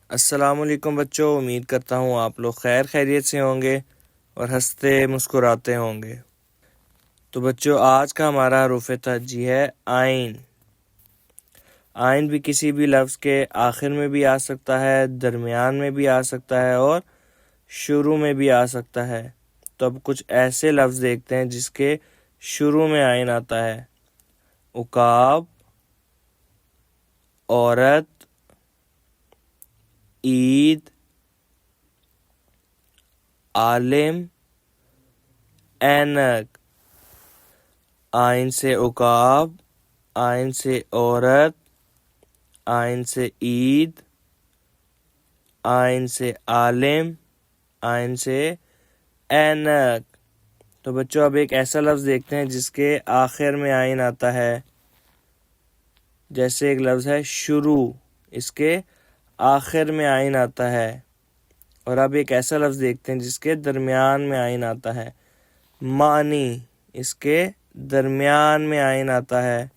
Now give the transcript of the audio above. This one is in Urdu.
السلام علیکم بچوں، امید کرتا ہوں آپ لوگ خیریت سے ہوں گے اور ہنستے مسکراتے ہوں گے۔ تو بچوں، آج کا ہمارا حروف تہجی ہے آئین۔ آئین بھی کسی بھی لفظ کے آخر میں بھی آ سکتا ہے، درمیان میں بھی آ سکتا ہے اور شروع میں بھی آ سکتا ہے۔ تو اب کچھ ایسے لفظ دیکھتے ہیں جس کے شروع میں آئین آتا ہے۔ عقاب، عورت، عید، عالم، اینک۔ آئین سے عقاب، آئین سے عورت، آئین سے عید، آئین سے عالم، آئین سے اینک۔ تو بچوں اب ایک ایسا لفظ دیکھتے ہیں جس کے آخر میں آئین آتا ہے۔ جیسے ایک لفظ ہے شروع، اس کے آخر میں آئین آتا ہے۔ اور اب ایک ایسا لفظ دیکھتے ہیں جس کے درمیان میں آئین آتا ہے۔ معنی، اس کے درمیان میں آئین آتا ہے۔